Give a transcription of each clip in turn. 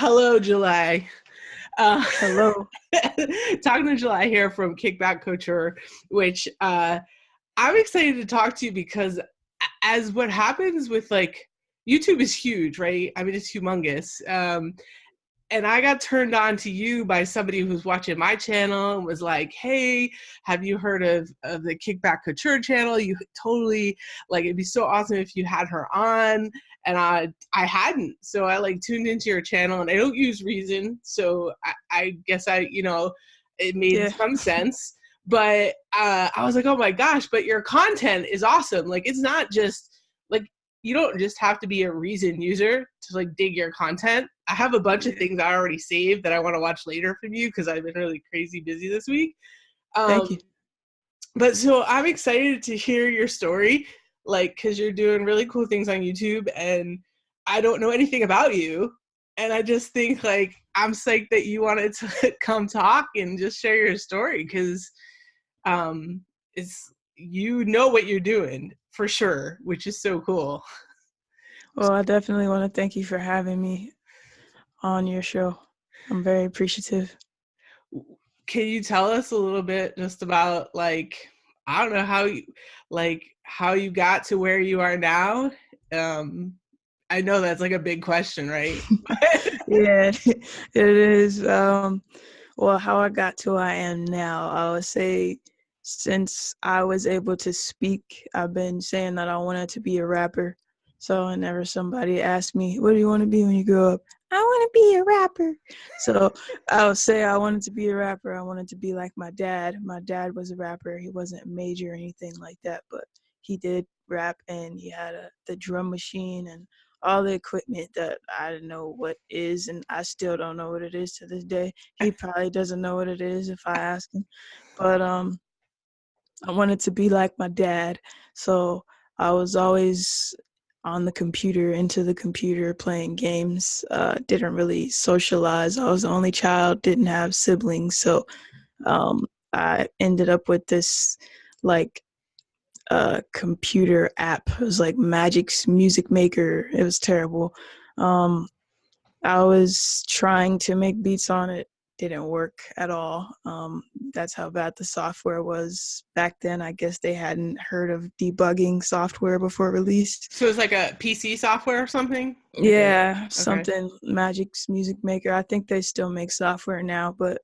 Hello, Jelie. Hello. Talking to Jelie here from Kickback Couture, which I'm excited to talk to you because as what happens with like YouTube is huge, right? I mean, it's humongous. And I got turned on to you by somebody who was watching my channel and was like, hey, have you heard of the Kickback Couture channel? You totally, like, it'd be so awesome if you had her on. And I hadn't. So I like tuned into your channel and I don't use Reason. So I guess it made Yeah. some sense. But I was like, oh my gosh, but your content is awesome. Like, it's not just like, you don't just have to be a Reason user to like dig your content. I have a bunch of things I already saved that I want to watch later from you because I've been really crazy busy this week. Thank you. But so I'm excited to hear your story, like, because you're doing really cool things on YouTube and I don't know anything about you. And I just think like I'm psyched that you wanted to come talk and just share your story because it's you know what you're doing for sure, which is so cool. Well, I definitely want to thank you for having me on your show. I'm very appreciative. Can you tell us a little bit just about like I don't know how you got to where you are now? I know that's like a big question, right? Yeah, it is. Well, how I got to where I am now, I would say since I was able to speak, I've been saying that I wanted to be a rapper. So whenever somebody asked me, what do you want to be when you grow up? I want to be a rapper. So I would say I wanted to be a rapper. I wanted to be like my dad. My dad was a rapper. He wasn't major or anything like that, but he did rap and he had the drum machine and all the equipment that I didn't know what is, and I still don't know what it is to this day. He probably doesn't know what it is if I ask him. But I wanted to be like my dad, so I was always on the computer, into the computer, playing games. Didn't really socialize. I was the only child, didn't have siblings, so I ended up with this like computer app. It was like Magic's Music Maker. It was terrible. Um, I was trying to make beats on it. Didn't work at all. That's how bad the software was back then. I guess they hadn't heard of debugging software before release. So it's like a PC software or something? Yeah, Okay. something Magic's Music Maker. I think they still make software now, but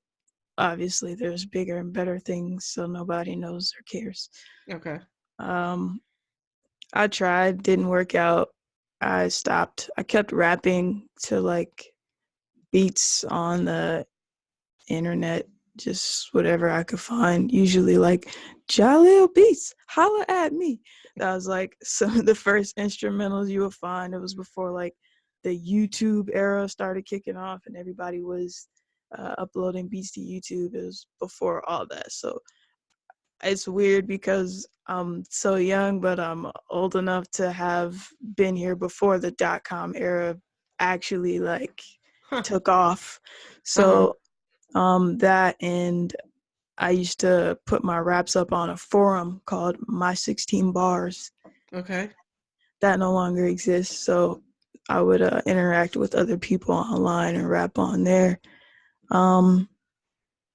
obviously there's bigger and better things, so nobody knows or cares. Okay. Um, I tried, didn't work out. I stopped. I kept rapping to like beats on the internet, just whatever I could find. Usually like Jaleel beats, holla at me. That was like some of the first instrumentals you would find. It was before like the YouTube era started kicking off and everybody was uploading beats to YouTube. It was before all that. So it's weird because I'm so young, but I'm old enough to have been here before the .com era actually like Huh. took off. Uh-huh. So that, and I used to put my raps up on a forum called My 16 Bars. Okay. That no longer exists. So I would interact with other people online and rap on there. Um,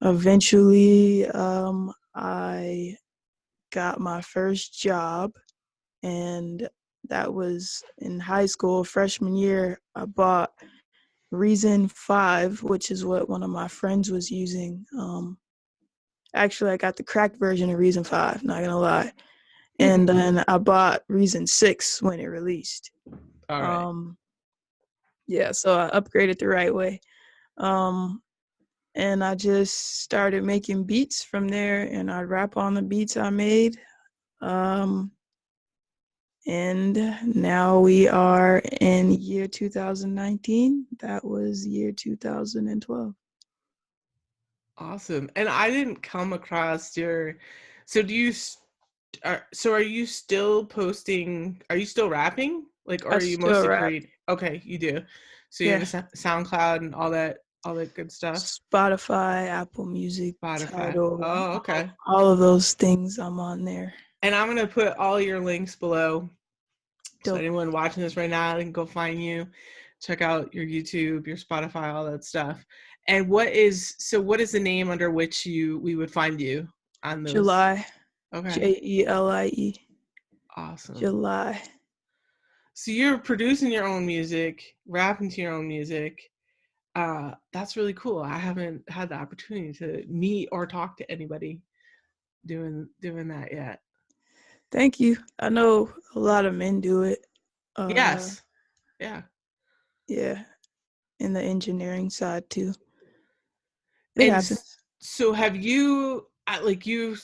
Eventually, I got my first job, and that was in high school, freshman year. I bought Reason 5, which is what one of my friends was using. Actually, I got the cracked version of Reason 5, not gonna lie. And then I bought Reason 6 when it released. All right. Um, yeah, so I upgraded the right way. Um, and I just started making beats from there, and I'd rap on the beats I made. Um, And now we are in year 2019. That was year 2012. Awesome. And I didn't come across your so do you are you still posting, are you still rapping? Like, or I are you still mostly rap. create? Okay, you do. So you have a Yeah. SoundCloud and all that good stuff. Spotify, Apple Music, Spotify. Tidal, Oh, okay. all of those things I'm on there. And I'm gonna put all your links below, so Dope. anyone watching this right now can go find you. check out your YouTube, your Spotify, all that stuff. And what is the name under which we would find you on those? Jelie. Okay. Jelie. Awesome. Jelie. So you're producing your own music, rapping to your own music. That's really cool. I haven't had the opportunity to meet or talk to anybody doing that yet. Thank you. I know a lot of men do it. Yes. Yeah. Yeah. In the engineering side too. It And happens. so have you, like, you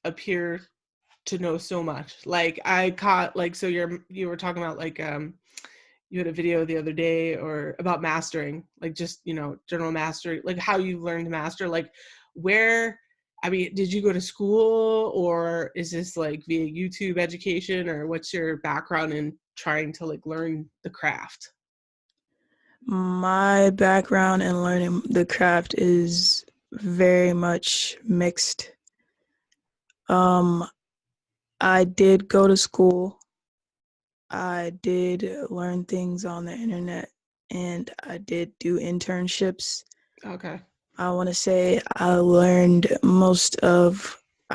appear to know so much. Like, I caught, like, so you were talking about, like, you had a video the other day or about mastering, like, just, general mastering, like how you learned to master, like, where, I mean, did you go to school, or is this like via YouTube education, or what's your background in trying to, like, learn the craft? My background in learning the craft is very much mixed. I did go to school. I did learn things on the internet, and I did do internships. Okay. I want to say I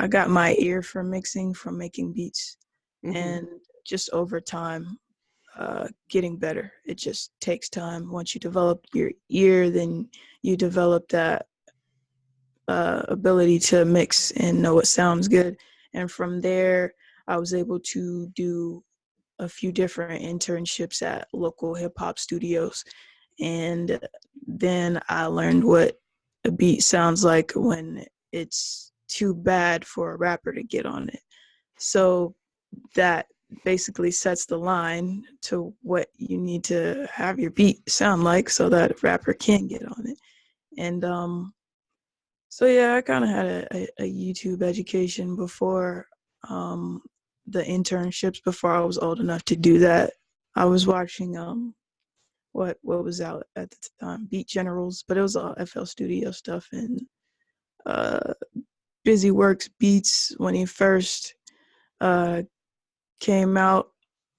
got my ear for mixing from making beats, Mm-hmm. and just over time, getting better. It just takes time. Once you develop your ear, then you develop that ability to mix and know what sounds good. And from there, I was able to do a few different internships at local hip hop studios. And then I learned what a beat sounds like when it's too bad for a rapper to get on it. So that basically sets the line to what you need to have your beat sound like so that a rapper can get on it. And so yeah, I kind of had a YouTube education before the internships, before I was old enough to do that. I was watching what was out at the time, Beat Generals, but it was all FL Studio stuff, and uh Busy Works Beats when he first uh came out.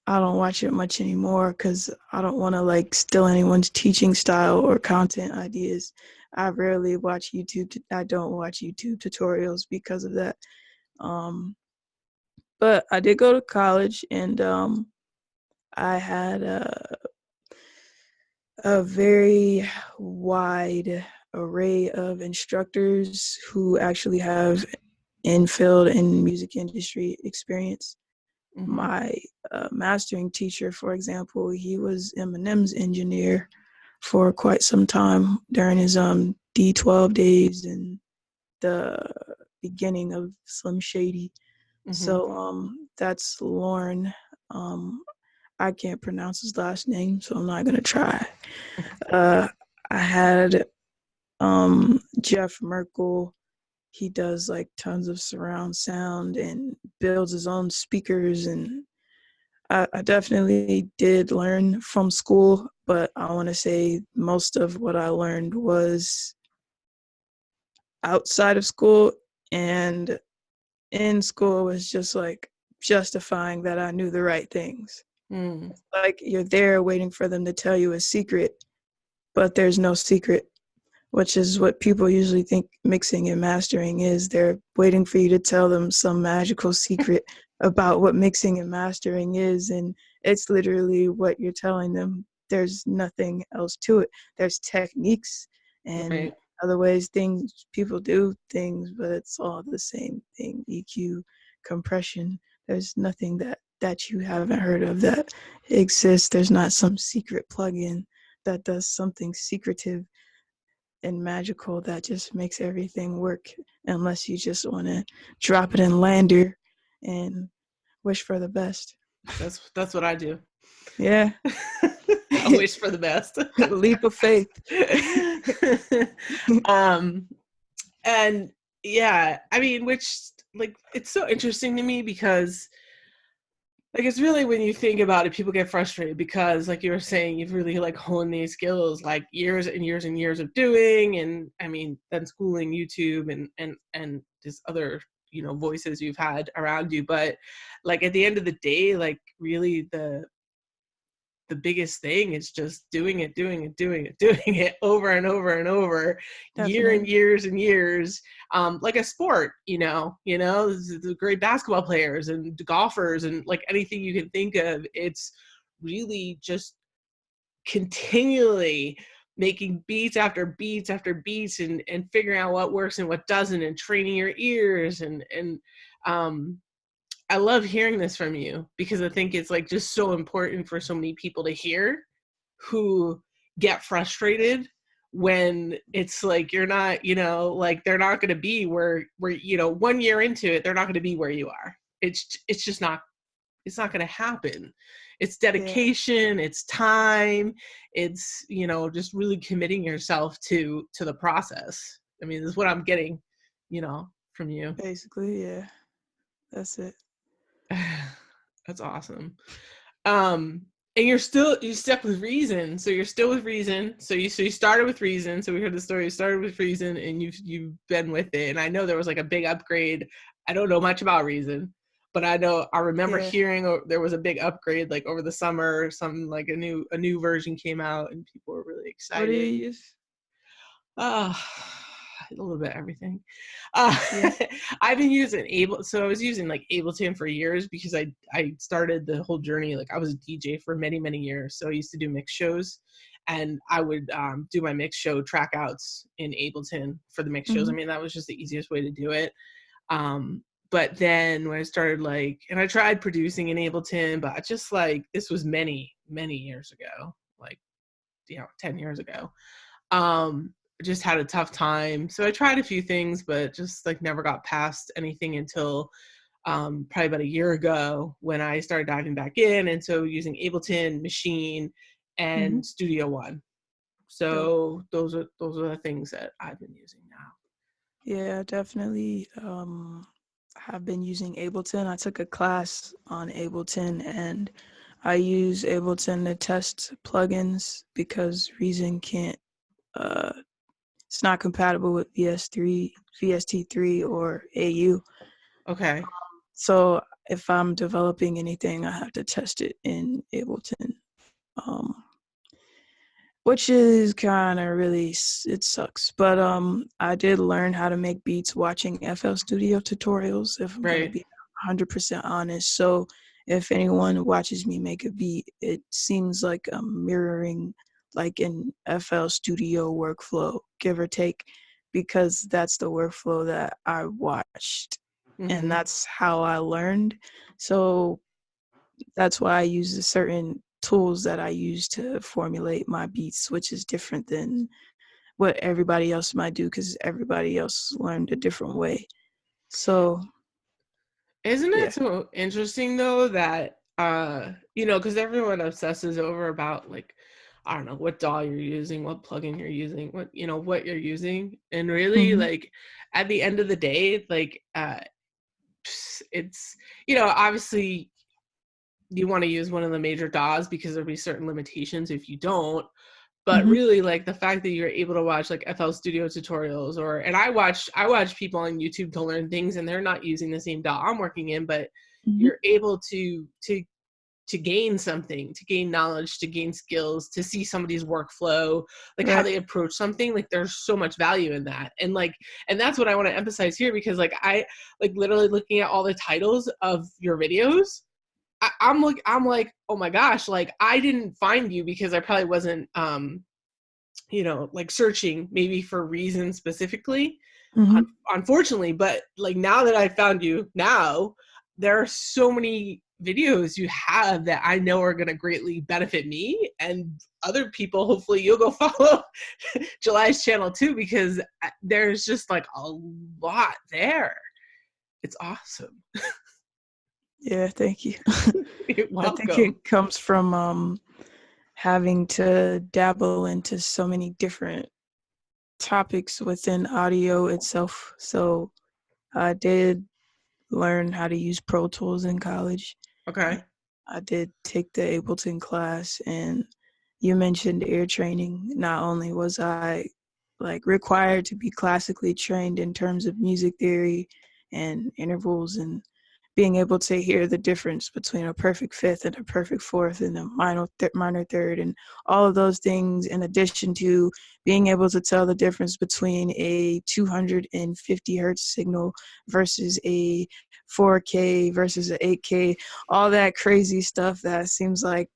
I don't watch it much anymore because I don't want to like steal anyone's teaching style or content ideas. I rarely watch YouTube. I don't watch YouTube tutorials because of that. But I did go to college, and I had a very wide array of instructors who actually have in-field and music industry experience. Mm-hmm. My mastering teacher, for example, he was Eminem's engineer for quite some time during his D12 days and the beginning of Slim Shady. Mm-hmm. So that's Lauren. I can't pronounce his last name, so I'm not gonna try. I had Jeff Merkel. He does like tons of surround sound and builds his own speakers, and I definitely did learn from school, but I want to say most of what I learned was outside of school, and in school was just like justifying that I knew the right things. Like you're there waiting for them to tell you a secret, but there's no secret, which is what people usually think mixing and mastering is. They're waiting for you to tell them some magical secret about what mixing and mastering is, and it's literally what you're telling them. There's nothing else to it. There's techniques and Right. other ways things people do things, but it's all the same thing. EQ, compression. There's nothing that you haven't heard of that exists. There's not some secret plugin that does something secretive and magical that just makes everything work, unless you just want to drop it in lander and wish for the best. That's what I do. Yeah. I wish for the best. Leap of faith. And yeah, I mean, which, like, it's so interesting to me because, like, it's really, when you think about it, people get frustrated because, like you were saying, you've really, like, honed these skills, like, years and years and years of doing, and I mean, then schooling, YouTube, and just other, voices you've had around you. But, like, at the end of the day, like, really the biggest thing is just doing it over and over and over, year and Definitely. years and years. Like a sport, the great basketball players and golfers and like anything you can think of. It's really just continually making beats after beats after beats and figuring out what works and what doesn't and training your ears. And I love hearing this from you because I think it's like just so important for so many people to hear who get frustrated when it's like you're not, like they're not going to be where 1 year into it, they're not going to be where you are. It's just not, it's not going to happen. It's dedication, it's time, it's, just really committing yourself to the process. I mean, this is what I'm getting, from you. Basically, yeah. That's it. That's awesome. And you stuck with Reason. So you're still with Reason. So you started with Reason. So we heard the story. You started with Reason and you've been with it. And I know there was like a big upgrade. I don't know much about Reason, but I remember hearing there was a big upgrade like over the summer. Something like a new version came out and people were really excited. What do you use? A little bit of everything. I've been using so I was using like Ableton for years because I started the whole journey, like I was a DJ for many, many years. So I used to do mix shows and I would do my mix show track outs in Ableton for the mix shows. I mean, that was just the easiest way to do it. But then when I started and I tried producing in Ableton, but just like, this was many, many years ago, 10 years ago. Just had a tough time. So I tried a few things, but just like never got past anything until probably about a year ago when I started diving back in. And so using Ableton, Machine, and Studio One. So those are the things that I've been using now. Yeah, definitely. Have been using Ableton. I took a class on Ableton and I use Ableton to test plugins because Reason can't it's not compatible with VST3 or AU. Okay. So if I'm developing anything, I have to test it in Ableton, which is kind of really, it sucks. But I did learn how to make beats watching FL Studio tutorials, if I'm going to be 100% honest. So if anyone watches me make a beat, it seems like I'm mirroring like an FL Studio workflow, give or take, because that's the workflow that I watched and that's how I learned. So that's why I use the certain tools that I use to formulate my beats, which is different than what everybody else might do because everybody else learned a different way. So isn't it so interesting though that because everyone obsesses over about like, I don't know what DAW you're using, what plugin you're using, what you're using, and really like at the end of the day, like it's obviously you want to use one of the major DAWs because there'll be certain limitations if you don't. But really, like the fact that you're able to watch like FL Studio tutorials, and I watch people on YouTube to learn things, and they're not using the same DAW I'm working in, but you're able to gain something, to gain knowledge, to gain skills, to see somebody's workflow, like how they approach something. Like there's so much value in that, and that's what I want to emphasize here because like I like literally looking at all the titles of your videos. I'm like, oh my gosh, like I didn't find you because I probably wasn't, like searching maybe for reasons specifically, unfortunately. But like now that I found you now, there are so many videos you have that I know are going to greatly benefit me and other people. Hopefully you'll go follow Jelie's channel too, because there's just like a lot there. It's awesome. Yeah, thank you. You're welcome. I think it comes from having to dabble into so many different topics within audio itself. So I did learn how to use Pro Tools in college. Okay. I did take the Ableton class, and you mentioned ear training. Not only was I like required to be classically trained in terms of music theory and intervals and being able to hear the difference between a perfect fifth and a perfect fourth and a minor third and all of those things, in addition to being able to tell the difference between a 250 hertz signal versus a 4K versus an 8K, all that crazy stuff that seems like,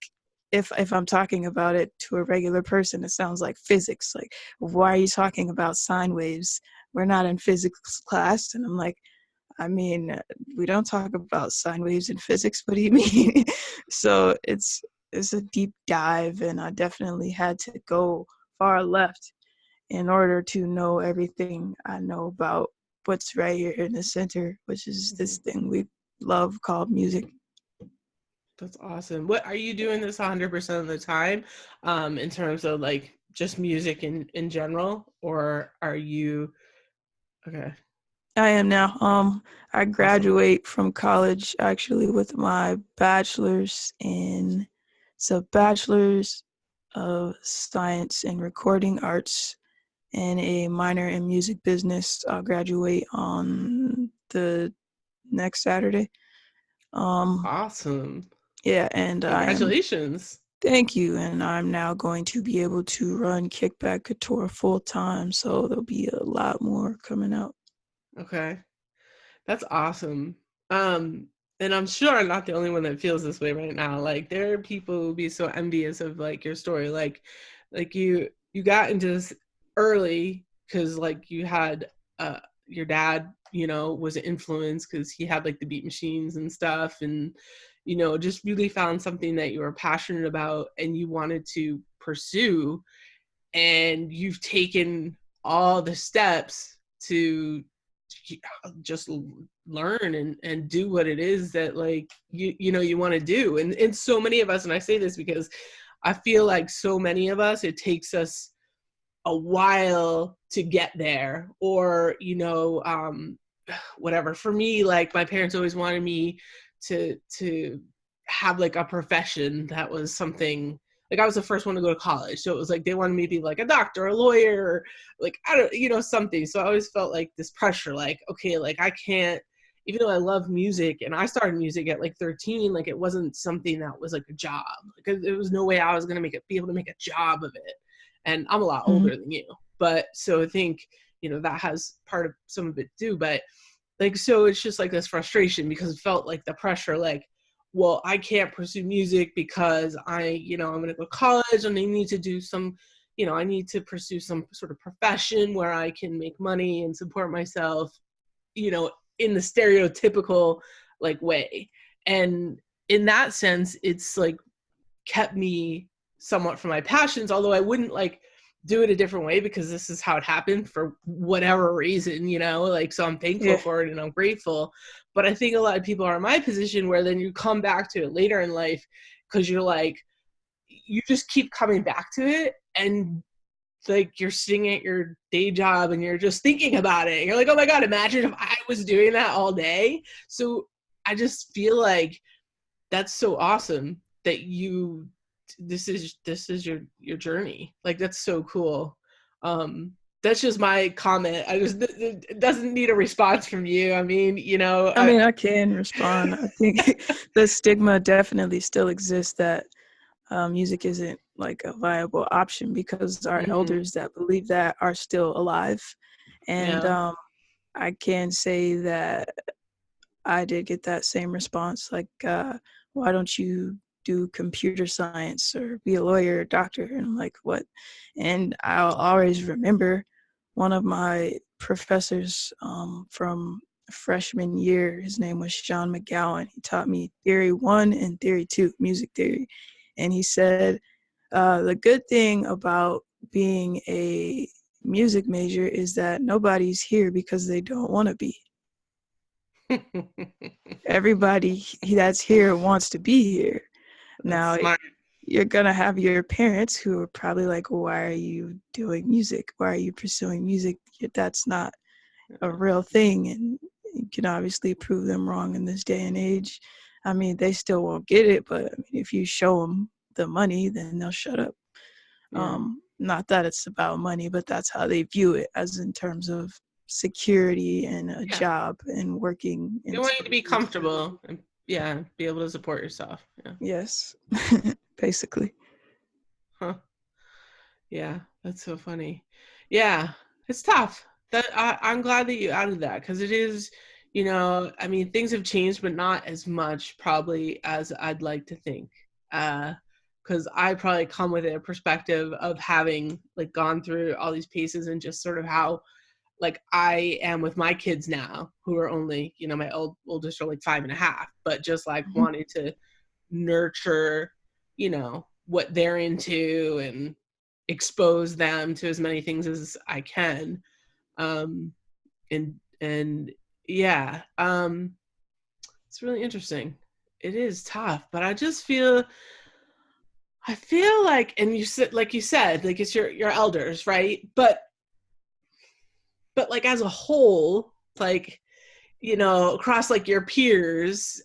if I'm talking about it to a regular person, it sounds like physics. Like, why are you talking about sine waves? We're not in physics class. And I'm like, I mean, we don't talk about sine waves in physics. What do you mean? So it's a deep dive, and I definitely had to go far left in order to know everything I know about what's right here in the center, which is this thing we love called music. That's awesome. What are you doing this 100% of the time, in terms of like just music in general, or are you okay? I am now. I Awesome. graduate from college actually with my bachelor's in, it's a bachelor's of science in recording arts and a minor in music business. I'll graduate on the next Saturday. Awesome. Yeah, and I am, Congratulations. thank you. And I'm now going to be able to run Kickback Couture full time, so there'll be a lot more coming out. Okay. That's awesome. And I'm sure I'm not the only one that feels this way right now. Like there are people who be so envious of like your story. Like you got into this early because like you had your dad, you know, was an influence because he had like the beat machines and stuff, and you know, just really found something that you were passionate about and you wanted to pursue, and you've taken all the steps to just learn and do what it is that like you know you want to do. And so many of us, and I say this because I feel like so many of us, it takes us a while to get there, or you know, whatever. For me, like my parents always wanted me to have like a profession that was something, like I was the first one to go to college, so it was like they wanted me to be like a doctor, a lawyer, or like I don't, you know, something. So I always felt like this pressure, like okay, like I can't, even though I love music and I started music at like 13, like it wasn't something that was like a job, because there was no way I was going to be able to make a job of it. And I'm a lot Mm-hmm. older than you, but so I think, you know, that has part of some of it too. But like, so it's just like this frustration because it felt like the pressure, like, well, I can't pursue music because I, you know, I'm going to go to college and I need to do some, you know, I need to pursue some sort of profession where I can make money and support myself, you know, in the stereotypical like way. And in that sense, it's like kept me somewhat from my passions, although I wouldn't like do it a different way because this is how it happened for whatever reason, you know, like, so I'm thankful Yeah. for it and I'm grateful. But I think a lot of people are in my position where then you come back to it later in life because you're like, you just keep coming back to it, and like you're sitting at your day job and you're just thinking about it. You're like, oh my God, imagine if I was doing that all day. So I just feel like that's so awesome that you, this is your journey. Like that's so cool. That's just my comment. I just, it doesn't need a response from you. I mean, you know, I mean, I can respond. I think the stigma definitely still exists that music isn't like a viable option because our mhm, elders that believe that are still alive. And yeah. I can say that I did get that same response, like, why don't you do computer science or be a lawyer or doctor? And I'm like, what? And I'll always remember one of my professors from freshman year, his name was Sean McGowan. He taught me theory 1 and theory 2, music theory. And he said, the good thing about being a music major is that nobody's here because they don't want to be. Everybody that's here wants to be here. That's Now, smart. you're going to have your parents who are probably like, why are you doing music? Why are you pursuing music? That's not a real thing. And you can obviously prove them wrong in this day and age. I mean, they still won't get it, but I mean, if you show them the money, then they'll shut up. Yeah. Not that it's about money, but that's how they view it, as in terms of security and a job and working. They want you to be comfortable and be able to support yourself. Yeah. Yes, basically. Huh. Yeah, that's so funny. Yeah, it's tough. I'm glad that you added that because it is, I mean, things have changed, but not as much probably as I'd like to think. Because I probably come with a perspective of having like gone through all these pieces and just sort of how like I am with my kids now, who are only, my oldest are like 5.5, but just like wanting to nurture, what they're into and expose them to as many things as I can. And yeah, it's really interesting. It is tough, but I feel like, and you said, like it's your elders, right? But like as a whole, like, across like your peers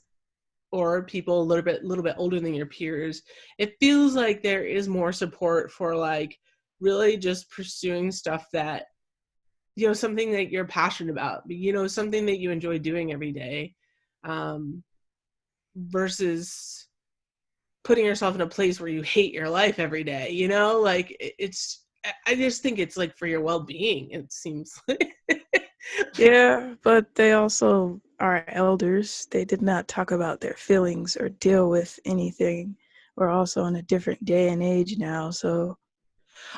or people a little bit older than your peers, it feels like there is more support for like really just pursuing stuff that, something that you're passionate about, something that you enjoy doing every day, versus putting yourself in a place where you hate your life every day, like I just think it's like for your well-being, it seems like. Yeah, but they also are elders. They did not talk about their feelings or deal with anything. We're also in a different day and age now, so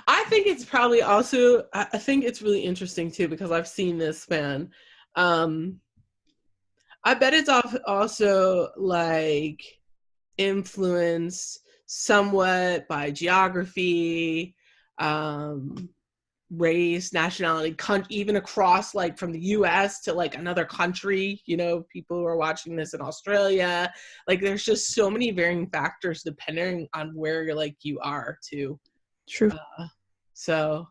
I think it's probably also, I think it's really interesting too, because I've seen this, man. I bet it's also like influenced somewhat by geography, race, nationality, even across like from the US to like another country, people who are watching this in Australia. Like there's just so many varying factors depending on where you are too. true. So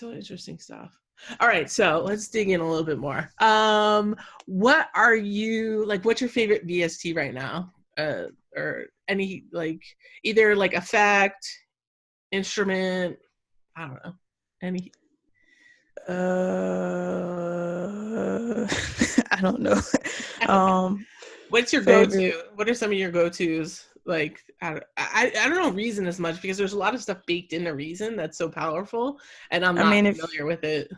interesting stuff. All right, so let's dig in a little bit more. What are you like? What's your favorite VST right now? Or any like either like effect, instrument? I don't know. Any? I don't know. What's your Favorite. go-to? What are some of your go-tos? Like I don't know Reason as much because there's a lot of stuff baked into Reason that's so powerful, and I'm I not mean, familiar with it.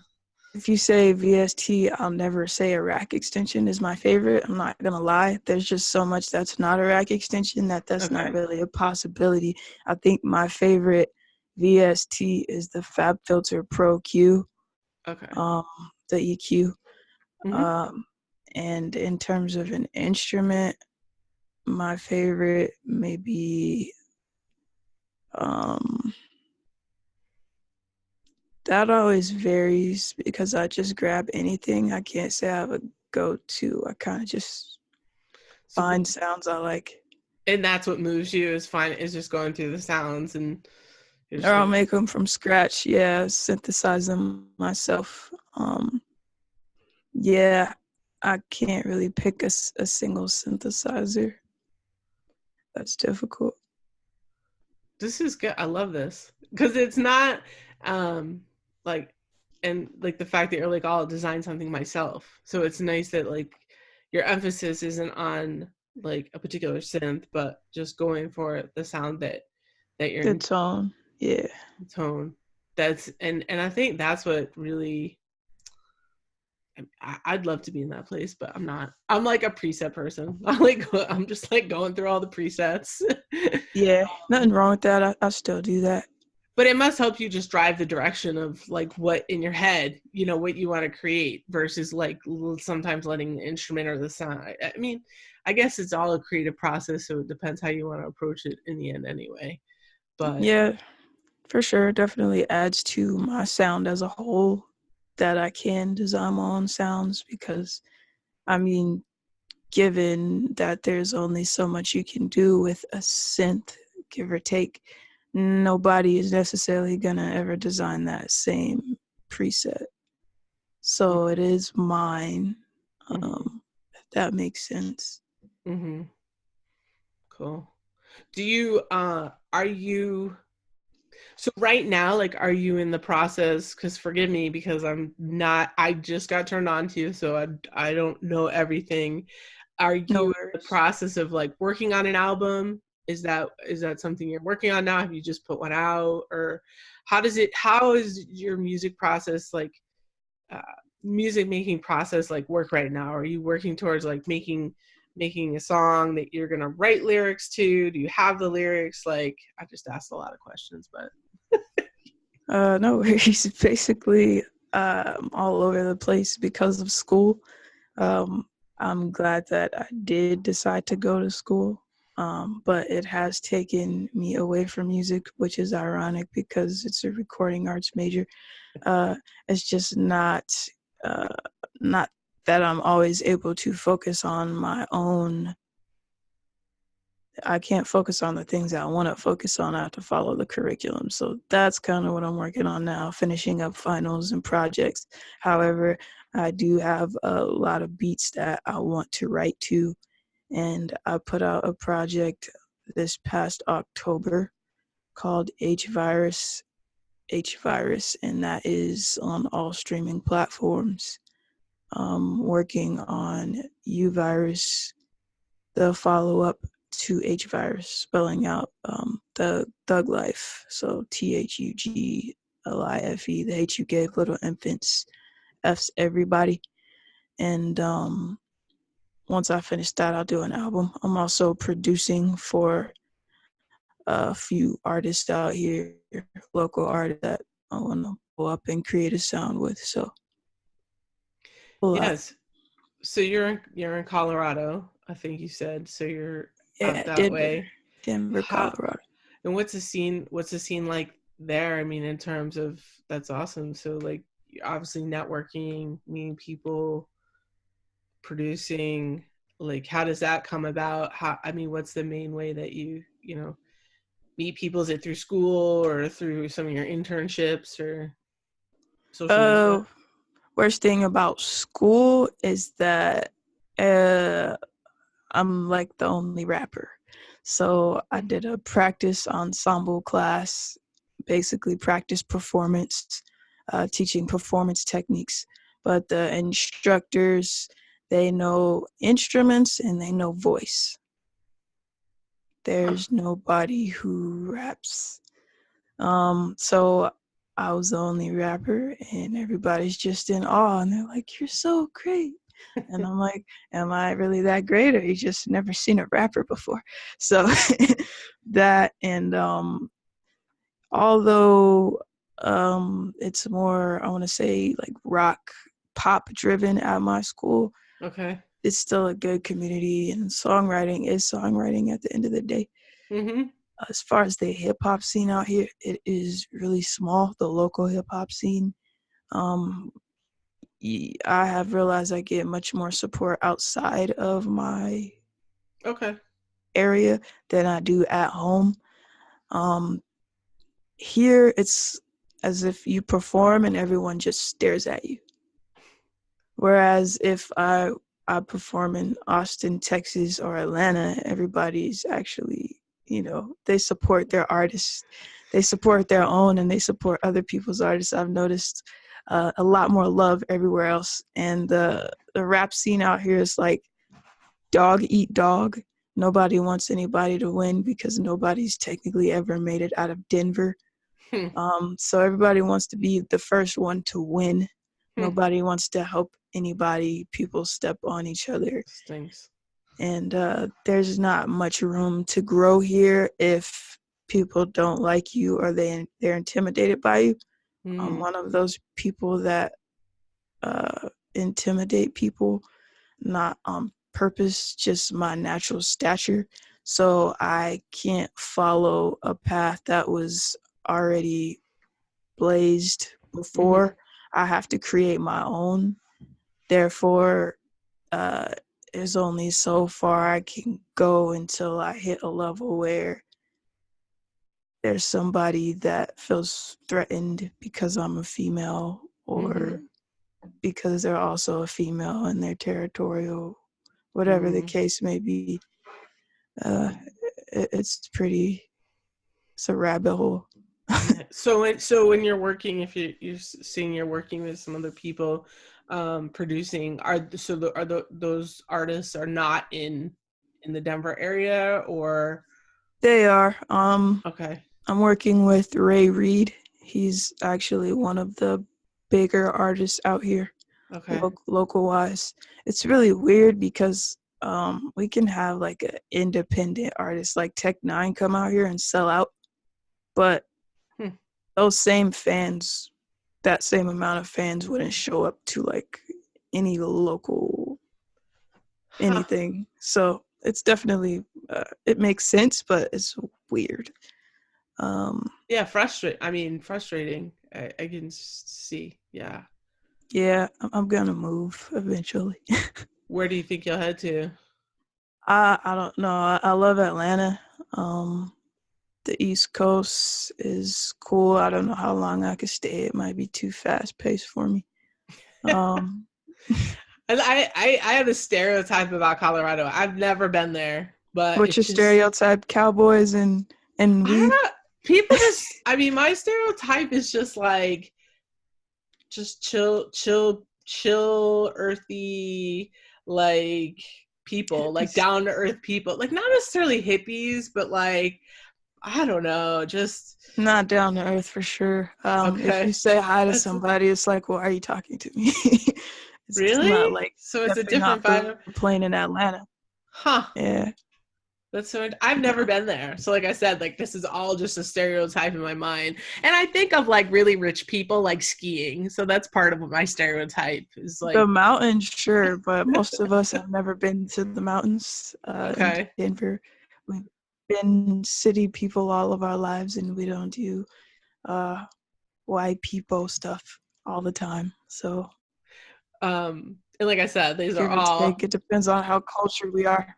if you say VST, I'll never say a rack extension is my favorite. I'm not gonna lie. There's just so much that's not a rack extension that's not really a possibility. I think my favorite VST is the Fab Filter Pro Q, Okay. the EQ. Mm-hmm. And in terms of an instrument, my favorite may be that always varies because I just grab anything. I can't say I have a go-to. I kind of just find sounds I like. And that's what moves you is just going through the sounds and Or I'll make them from scratch. Yeah, synthesize them myself. Yeah, I can't really pick a single synthesizer. That's difficult. This is good. I love this because it's not like, and like the fact that you're like, I'll design something myself. So it's nice that like your emphasis isn't on like a particular synth, but just going for the sound that you're The tone. Yeah. tone. That's and I think that's what really. I'd love to be in that place, but I'm not. I'm like a preset person. I'm just like going through all the presets. Yeah, nothing wrong with that. I still do that. But it must help you just drive the direction of like what in your head, what you want to create versus like sometimes letting the instrument or the sound. I mean, I guess it's all a creative process, so it depends how you want to approach it in the end anyway. But yeah, for sure. Definitely adds to my sound as a whole that I can design my own sounds because, I mean, given that there's only so much you can do with a synth, give or take, nobody is necessarily going to ever design that same preset. So it is mine. If that makes sense. Cool. Do you are you So right now, like, are you in the process? Because forgive me, because I'm not. I just got turned on to you, so I don't know everything. Are No you in the worries. process of like working on an album? Is that something you're working on now? Have you just put one out, or how is your music process like? Uh, music making process like work right now? Are you working towards like making a song that you're gonna write lyrics to? Do you have the lyrics? Like, I just asked a lot of questions, but No worries. Basically, I'm all over the place because of school. Um, I'm glad that I did decide to go to school, but it has taken me away from music, which is ironic because it's a recording arts major. Uh, it's just uh, not that I'm always able to focus on my own. I can't focus on the things that I want to focus on. I have to follow the curriculum. So that's kind of what I'm working on now, finishing up finals and projects. However, I do have a lot of beats that I want to write to. And I put out a project this past October called H Virus, and that is on all streaming platforms. Working on U Virus, the follow up to H Virus, spelling out the Thug Life. So THUGLIFE, the H you gave little infants, F's everybody. And once I finish that, I'll do an album. I'm also producing for a few artists out here, local artists that I want to go up and create a sound with. So a lot. yes. So you're in Colorado, I think you said. So you're out Yeah, that way. Denver, How Colorado. and what's the scene like there? I mean, in terms of that's awesome. So like obviously networking, meeting people, producing, like how does that come about? How I mean, what's the main way that you meet people? Is it through school or through some of your internships or social media? Uh, Worst thing about school is that uh, I'm like the only rapper. So I did a practice ensemble class, basically practice performance, teaching performance techniques. But the instructors, they know instruments and they know voice. Huh. There's nobody who raps. So I was the only rapper, and everybody's just in awe, and they're like, "You're so great." And I'm like, am I really that great, or you just never seen a rapper before? So that, and although it's more, I want to say, like rock pop driven at my school, Okay. it's still a good community, and songwriting is songwriting at the end of the day. Mm-hmm. As far as the hip hop scene out here, it is really small, the local hip hop scene. Um, I have realized I get much more support outside of my Okay. area than I do at home. Um, Here, it's as if you perform and everyone just stares at you. Whereas if I perform in Austin, Texas, or Atlanta, everybody's actually, they support their artists, they support their own, and they support other people's artists. I've noticed a lot more love everywhere else, and the rap scene out here is like dog eat dog. Nobody wants anybody to win because nobody's technically ever made it out of Denver. Hmm. So everybody wants to be the first one to win. Hmm. Nobody wants to help anybody. People step on each other. Stinks. And there's not much room to grow here if people don't like you or they're intimidated by you. I'm Mm. one of those people that intimidate people, not on purpose, just my natural stature. So I can't follow a path that was already blazed Mm-hmm. before. I have to create my own. Therefore, uh, there's only so far I can go until I hit a level where there's somebody that feels threatened because I'm a female or Mm-hmm. because they're also a female and they're territorial, whatever the Mm. case may be. Uh, it's a rabbit hole. Yeah. So when you're working, if you're seeing you're working with some other people, producing, those artists are not in the Denver area, or They are. okay, I'm working with Ray Reed. He's actually one of the bigger artists out here, okay, local wise. It's really weird because we can have like an independent artist like Tech Nine come out here and sell out, but hmm. those same fans, that same amount of fans wouldn't show up to like any local Huh. anything. So it's definitely it makes sense, but it's weird. Yeah, frustrating. I can see. Yeah. Yeah, I'm gonna move eventually. Where do you think you'll head to? I don't know. I love Atlanta. The East Coast is cool. I don't know how long I could stay. It might be too fast paced for me. Um, I have a stereotype about Colorado. I've never been there, but what's your it's just stereotype? Cowboys and I don't weed. know. People just, I mean, my stereotype is just like just chill, earthy, like people, like down to earth people, like not necessarily hippies, but like I don't know, just Not down to earth for sure. If you okay. say hi to That's somebody, it's like, "Why are you talking to me?" It's really not like so. It's a definitely different not the vibe, plane in Atlanta. huh? Yeah, That's so. I've never yeah. been there, so like I said, like this is all just a stereotype in my mind, and I think of like really rich people like skiing, so that's part of what my stereotype is The like. mountains, sure, but most of us have never been to the mountains in Okay, Denver. We've been city people all of our lives, and we don't do uh, white people stuff all the time. So and like I said, give or take, it depends on how cultured we are.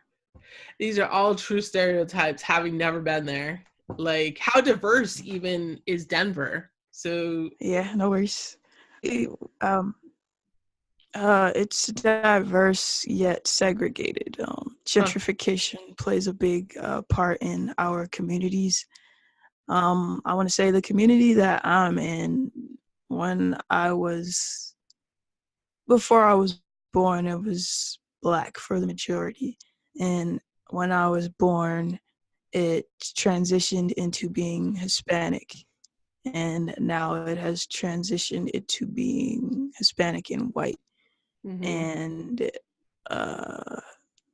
these are all true stereotypes, having never been there. Like, how diverse even is Denver? So, Yeah, no worries. Eh, Um, it's diverse yet segregated. huh. Gentrification plays a big part in our communities. I want to say the community that I'm in, when before I was born, it was black for the majority. And when I was born, it transitioned into being Hispanic. And now it has transitioned into being Hispanic and white. Mm-hmm. And uh,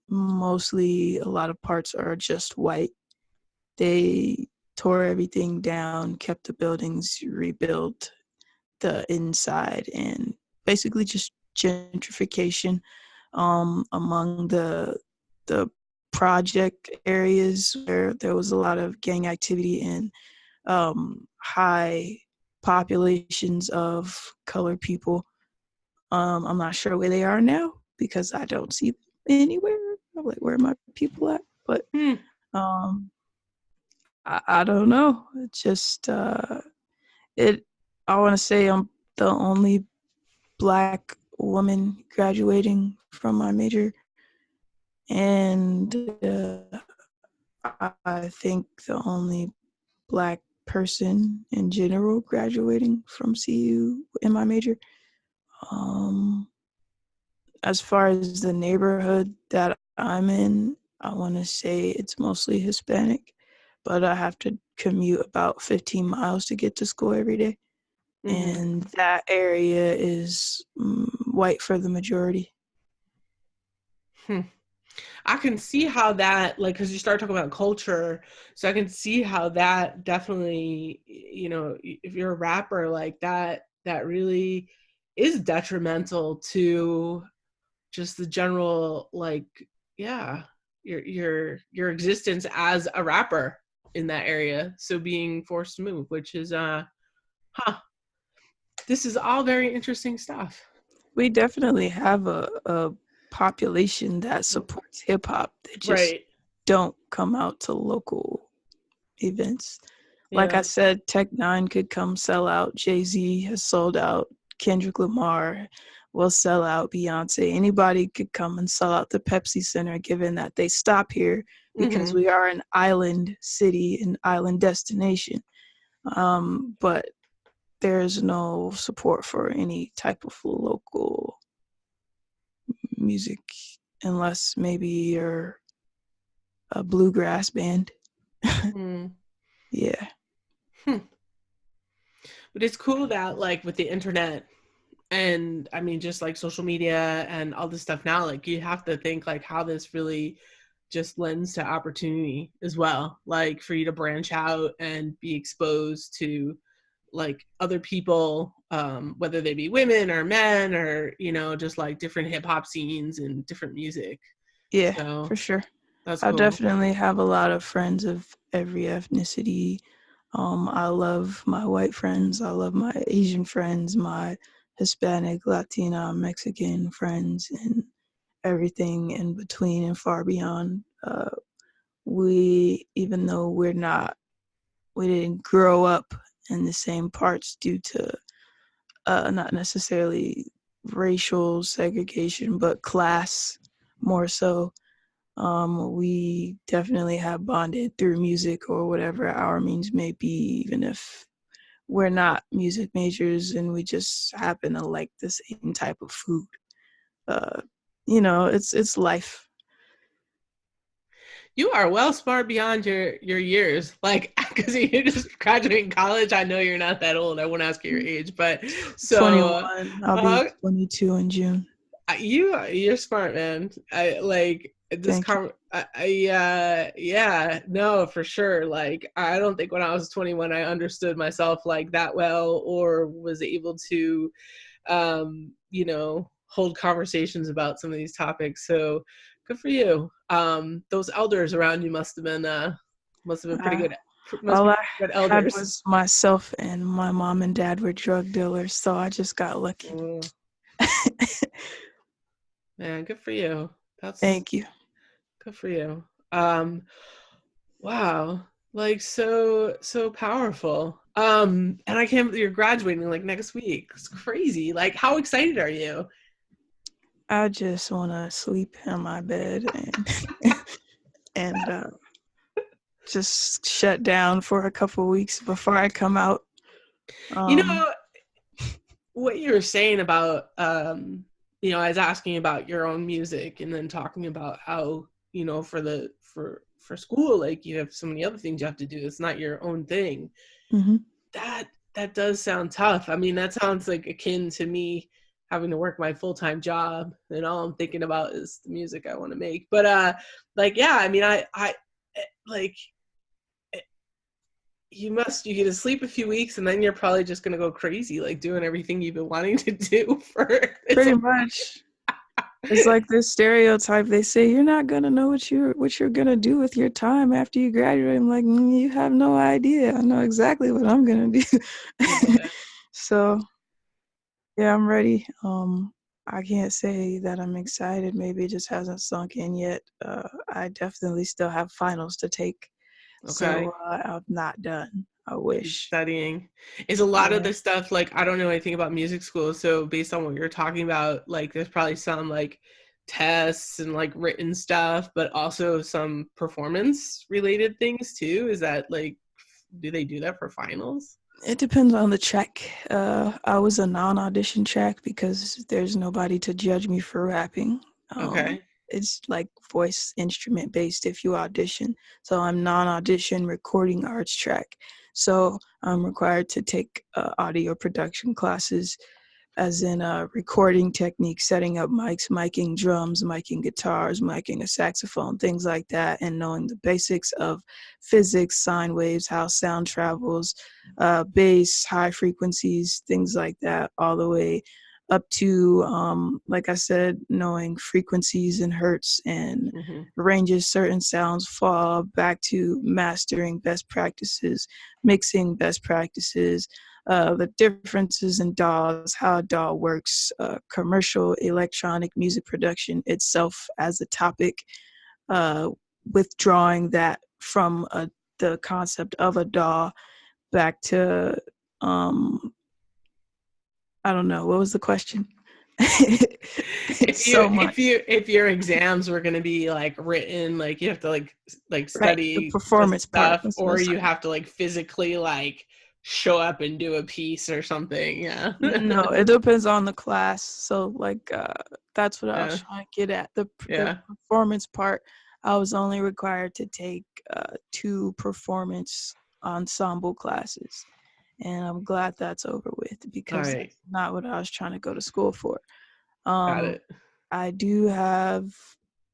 mostly a lot of parts are just white. They tore everything down, kept the buildings, rebuilt the inside, and basically just gentrification among the project areas where there was a lot of gang activity and high populations of colored people. I'm not sure where they are now because I don't see them anywhere. I'm like, where are my people at? But Hmm. um, I don't know. It just it. I want to say I'm the only black woman graduating from my major, and I think the only black person in general graduating from CU in my major. Um, as far as the neighborhood that I'm in, I want to say it's mostly Hispanic, but I have to commute about 15 miles to get to school every day. Mm-hmm. And that area is white for the majority. Hmm. I can see how that, like, because you start talking about culture, so I can see how that definitely, if you're a rapper like that, that really is detrimental to just the general, like, yeah, your existence as a rapper in that area. So being forced to move, which is huh, this is all very interesting stuff. We definitely have a population that supports hip hop. They just Right. don't come out to local events. Like I Yeah. said, Tech Nine could come sell out. Jay-Z has sold out. Kendrick Lamar will sell out. Beyonce, anybody could come and sell out the Pepsi Center, given that they stop here because Mm-hmm. we are an island city, an island destination. But there's no support for any type of local music unless maybe you're a bluegrass band. Mm. Yeah. Hmm. But it's cool that like with the internet and I mean just like social media and all this stuff now, like you have to think like how this really just lends to opportunity as well, like for you to branch out and be exposed to like other people, whether they be women or men or just like different hip-hop scenes and different music. Yeah, So for sure. that's I cool. definitely have a lot of friends of every ethnicity. I love my white friends. I love my Asian friends, my Hispanic, Latina, Mexican friends, and everything in between and far beyond. Even though we didn't grow up in the same parts due to not necessarily racial segregation, but class more so. We definitely have bonded through music or whatever our means may be, even if we're not music majors and we just happen to like the same type of food. Uh, it's life. You are well smart beyond your years, like because you're just graduating college. I know you're not that old. I won't ask you your age, but so 21. I'll be uh, 22 in June. you're smart, man. I like this Thank you. yeah, no, for sure. Like I don't think when I was 21 I understood myself like that well or was able to hold conversations about some of these topics. So good for you. Those elders around you must have been pretty Uh, good. Must all be I good had elders. was myself, and my mom and dad were drug dealers, so I just got lucky. Oh, man, good for you. That's Thank you. good for you. Um, wow, like so powerful. And I can't believe you're graduating like next week. It's crazy. Like, how excited are you? I just want to sleep in my bed and just shut down for a couple weeks before I come out. You Um, know, what you were saying about I was asking about your own music and then talking about how for school, like you have so many other things you have to do. It's not your own thing. mhm. That does sound tough. I mean, that sounds like akin to me having to work my full-time job and all I'm thinking about is the music I want to make. But like yeah, I mean, I like you get to sleep a few weeks and then you're probably just going to go crazy like doing everything you've been wanting to do for it's Pretty much. It's like this stereotype. They say you're not gonna know what you're gonna do with your time after you graduate. I'm like, you have no idea. I know exactly what I'm gonna do. yeah. So yeah, I'm ready. I can't say that I'm excited. Maybe it just hasn't sunk in yet. I definitely still have finals to take, Okay. so I'm not done. I Keep wish. studying. Is a lot of Yeah. this stuff like I don't know anything about music school, so based on what you're talking about, like there's probably some like tests and like written stuff, but also some performance related things too. Is that like do they do that for finals? It depends on the track. I was a non-audition track because there's nobody to judge me for rapping. Okay. It's like voice instrument based if you audition. So I'm non-audition recording arts track. So I'm required to take audio production classes as in recording techniques, setting up mics, miking drums, miking guitars, miking a saxophone, things like that, and knowing the basics of physics, sine waves, how sound travels, bass, high frequencies, things like that, all the way up to, like I said, knowing frequencies and hertz and Mm-hmm. ranges certain sounds fall, back to mastering best practices, mixing best practices, the differences in DAWs, how a DAW works, commercial electronic music production itself as a topic, uh, withdrawing that from the concept of a DAW back to, um, I don't know, what was the question? If It's you so much. if your exams were going to be like written, like you have to like Right, the study the performance part. stuff That's what or it's you like. have to like physically like show up and do a piece or something. Yeah. No, it depends on the class. So like that's what I was Yeah. trying to get at. The Yeah. performance part, I was only required to take 2 performance ensemble classes. And I'm glad that's over with All because right. that's not what I was trying to go to school for. Got Um it. I do have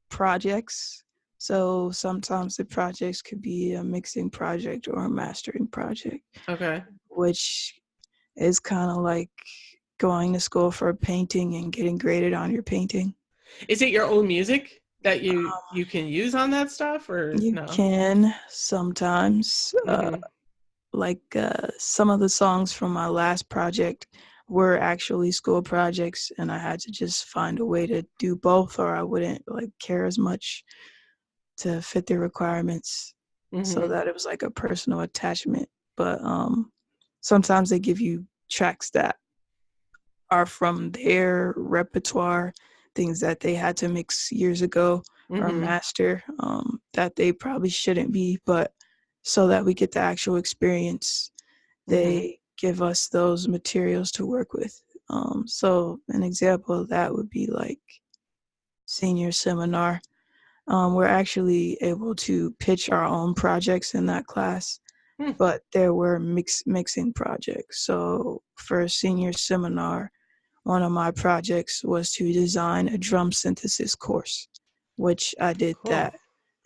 projects. So sometimes the projects could be a mixing project or a mastering project, Okay. which is kind of like going to school for painting and getting graded on your painting. Is it your own music that you can use on that stuff or You no? can sometimes, Mm-hmm. like some of the songs from my last project were actually school projects, and I had to just find a way to do both, or I wouldn't like care as much to fit the requirements, so Mm-hmm. that it was like a personal attachment. But sometimes they give you tracks that are from their repertoire, things that they had to mix years ago or Mm-hmm. master, that they probably shouldn't be, but so that we get the actual experience, Mm-hmm. they give us those materials to work with. So an example of that would be like senior seminar. We're actually able to pitch our own projects in that class, Hmm. but there were mixing projects. So for a senior seminar, one of my projects was to design a drum synthesis course, which I did Cool. that.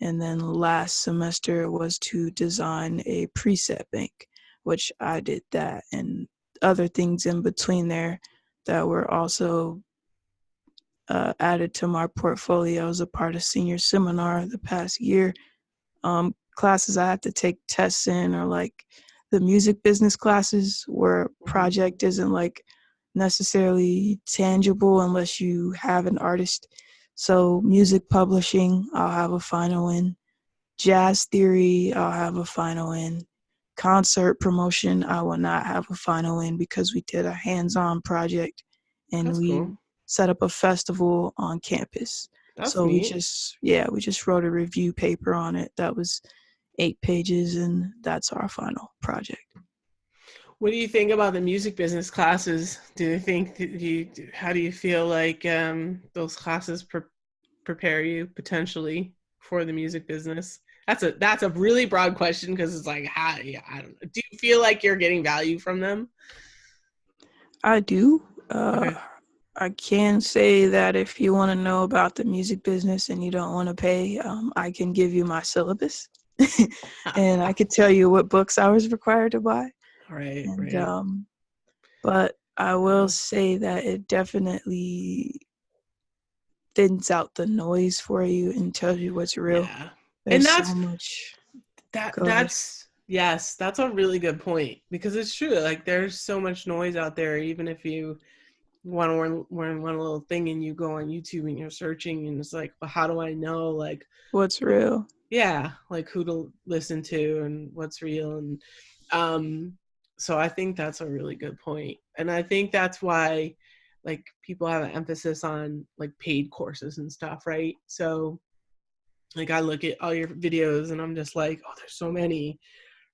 And then last semester was to design a preset bank, which I did that, and other things in between there that were also added to my portfolio as a part of senior seminar the past year. Classes I have to take tests in are like the music business classes, where Mm-hmm. project isn't like necessarily tangible unless you have an artist. So music publishing, I'll have a final in. Jazz theory, I'll have a final in. Concert promotion, I will not have a final in because we did a hands-on project and That's cool. we set up a festival on campus. That's So we neat. just, yeah, we just wrote a review paper on it that was 8 pages, and that's our final project. What do you think about the music business classes? Do you think how do you feel like those classes prepare you potentially for the music business? That's a really broad question because it's like how yeah, I don't know. Do you feel like you're getting value from them? I do. Okay. I can say that if you want to know about the music business and you don't want to pay, I can give you my syllabus and I could tell you what books I was required to buy. Right, And right. but I will Yeah. say that it definitely thins out the noise for you and tells you what's real. Yeah. And There's so much. Go ahead. that's yes, that's a really good point because it's true. Like there's so much noise out there, even if you want to learn one little thing and you go on YouTube and you're searching and it's like, well, how do I know like What's real? yeah, like who to listen to and what's real and um so I think that's a really good point. And I think that's why like people have an emphasis on like paid courses and stuff, right? So like I look at all your videos and I'm just like, oh, there's so many,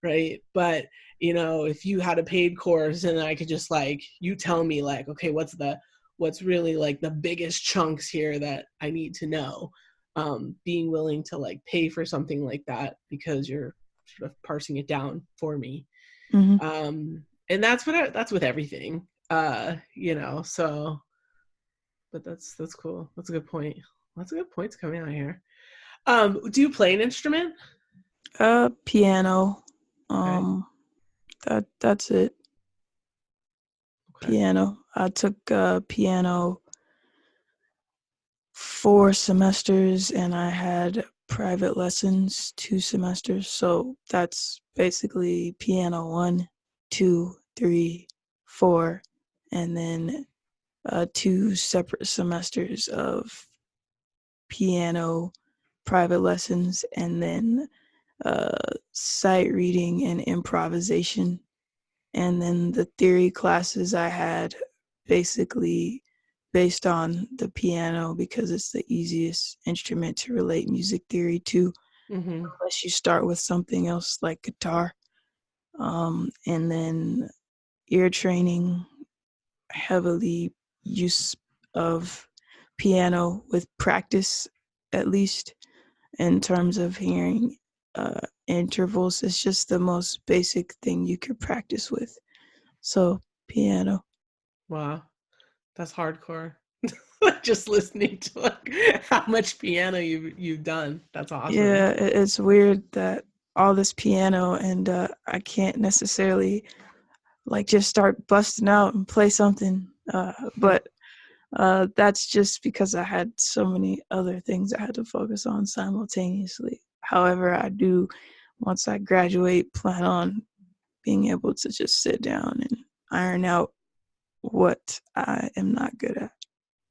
right? But if you had a paid course and I could just like you tell me like, okay, what's really like the biggest chunks here that I need to know, being willing to like pay for something like that because you're sort of parsing it down for me. Hmm. And that's with everything. So but that's cool. That's a good point. Lots of good points coming out here. Do you play an instrument? Piano. Okay. Um, that's it. Okay. Piano. I took piano 4 semesters, and I had private lessons 2 semesters. So that's basically piano 1, 2, 3, 4, and then 2 separate semesters of piano private lessons, and then sight reading and improvisation. And then the theory classes I had basically based on the piano because it's the easiest instrument to relate music theory to, Mm-hmm. unless you start with something else like guitar. And then ear training, heavily use of piano with practice, at least in terms of hearing intervals. It's just the most basic thing you could practice with. So piano. Wow, that's hardcore. Just listening to like how much piano you've done. That's awesome. Yeah, it's weird that all this piano and I can't necessarily like just start busting out and play something. But that's just because I had so many other things I had to focus on simultaneously. However, I do, once I graduate, plan on being able to just sit down and iron out what I am not good at.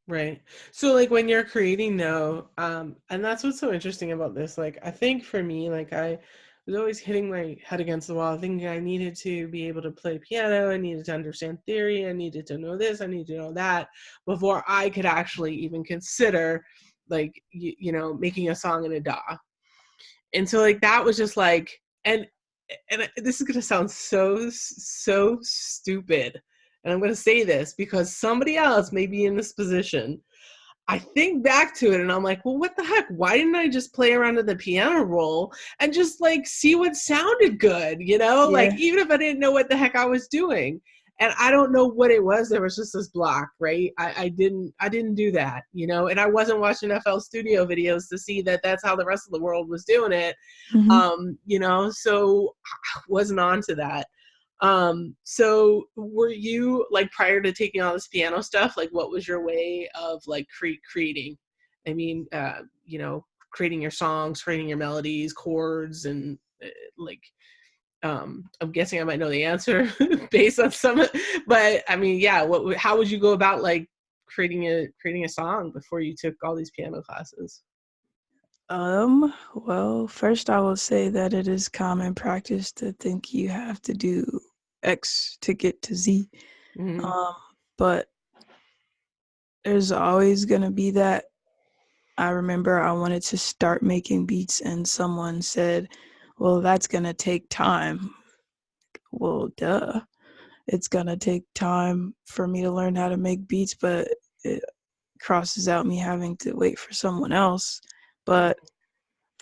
Right. So like when you're creating though, and that's what's so interesting about this. Like I think for me, like I was always hitting my head against the wall, thinking I needed to be able to play piano, I needed to understand theory, I needed to know this, I needed to know that before I could actually even consider like you know, making a song in a DAW. And so like that was just like and this is going to sound so stupid. And I'm going to say this because somebody else may be in this position. I think back to it and I'm like, well, what the heck? Why didn't I just play around with the piano roll and just like see what sounded good, you know? Yeah. Like even if I didn't know what the heck I was doing. And I don't know what it was. There was just this block, right? I didn't do that, you know? And I wasn't watching FL Studio videos to see that that's how the rest of the world was doing it. Mm-hmm. You know, so I wasn't on to that. So were you like prior to taking all this piano stuff, like what was your way of like creating? I mean, you know, creating your songs, creating your melodies, chords, and like, I'm guessing I might know the answer based on some, but I mean, yeah, how would you go about like creating a song before you took all these piano classes? Well, first I will say that it is common practice to think you have to do X to get to Z. Mm-hmm. But there's always gonna be that. I remember I wanted to start making beats and someone said, well, that's gonna take time. Well, duh. It's gonna take time for me to learn how to make beats, but it crosses out me having to wait for someone else. But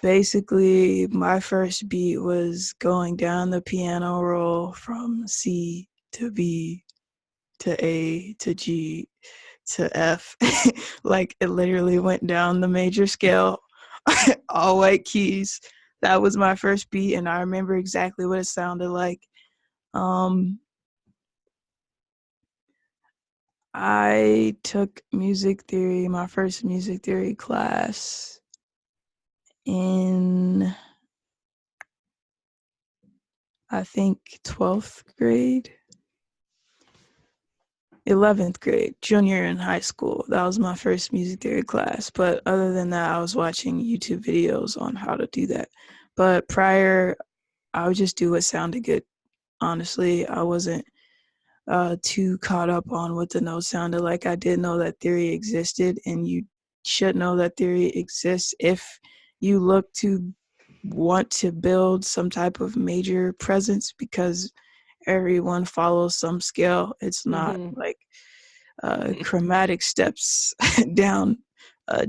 basically, my first beat was going down the piano roll from C to B to A to G to F. Like it literally went down the major scale, all white keys. That was my first beat, and I remember exactly what it sounded like. I took music theory, my first music theory class in, I think, 12th grade, 11th grade, junior in high school. That was my first music theory class. But other than that, I was watching YouTube videos on how to do that. But prior, I would just do what sounded good. Honestly, I wasn't too caught up on what the notes sounded like. I did know that theory existed, and you should know that theory exists if you look to want to build some type of major presence, because everyone follows some scale. It's not Mm-hmm. like chromatic steps down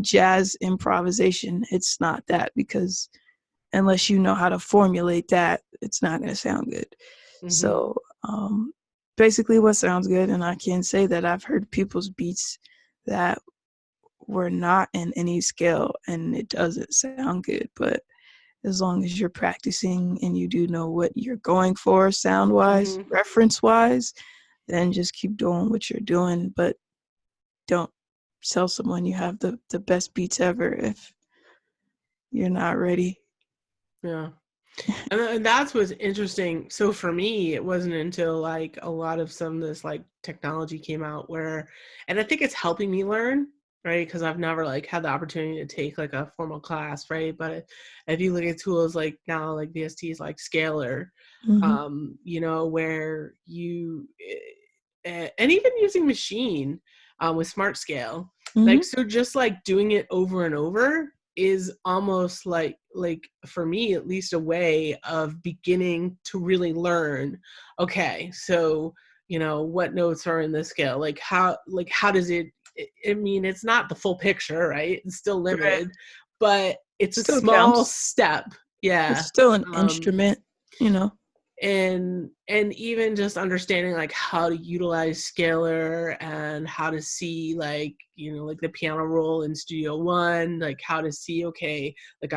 jazz improvisation. It's not that, because unless you know how to formulate that, it's not going to sound good. Mm-hmm. So basically what sounds good, and I can say that I've heard people's beats that were not in any scale and it doesn't sound good. But as long as you're practicing and you do know what you're going for sound wise, Mm-hmm. reference wise, then just keep doing what you're doing. But don't tell someone you have the best beats ever if you're not ready. Yeah. And that's what's interesting. So for me, it wasn't until like a lot of some of this like technology came out where, and I think it's helping me learn, right? Because I've never like had the opportunity to take like a formal class, right? But if you look at tools like now, like VSTs, like Scalar, Mm-hmm. you know, where you, and even using machine with Smart Scale, like Mm-hmm. so just like doing it over and over. is almost like for me at least, a way of beginning to really learn, okay, so what notes are in the scale, how does it, I mean, it's not the full picture, right? It's still Right. limited, but it's a Still small counts. step. Yeah. It's still an instrument, And even just understanding like how to utilize scalar, and how to see like the piano roll in Studio One, like how to see, okay, like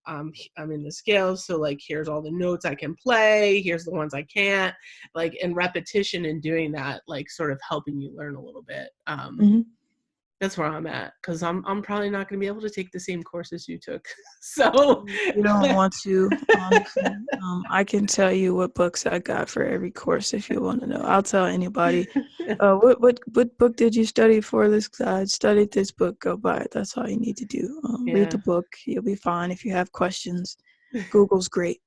I'm in the scales, so like here's all the notes I can play, here's the ones I can't, like, and repetition and doing that, like sort of helping you learn a little bit. That's where I'm at, because I'm probably not going to be able to take the same courses you took. So You don't want to, honestly. I can tell you what books I got for every course if you want to know. I'll tell anybody. What book did you study for this? I studied this book. Go buy it. That's all you need to do. Read the book. You'll be fine. If you have questions, Google's great.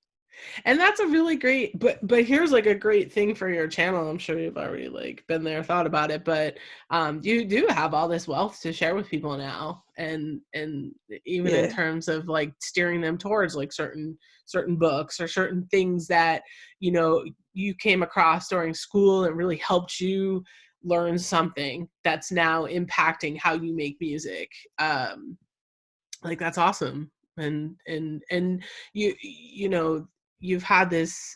And that's a really great, but here's like a great thing for your channel. I'm sure you've already like been there, thought about it, but you do have all this wealth to share with people now, and even in terms of like steering them towards like certain books or certain things that you came across during school and really helped you learn something that's now impacting how you make music. Like that's awesome. And you've had this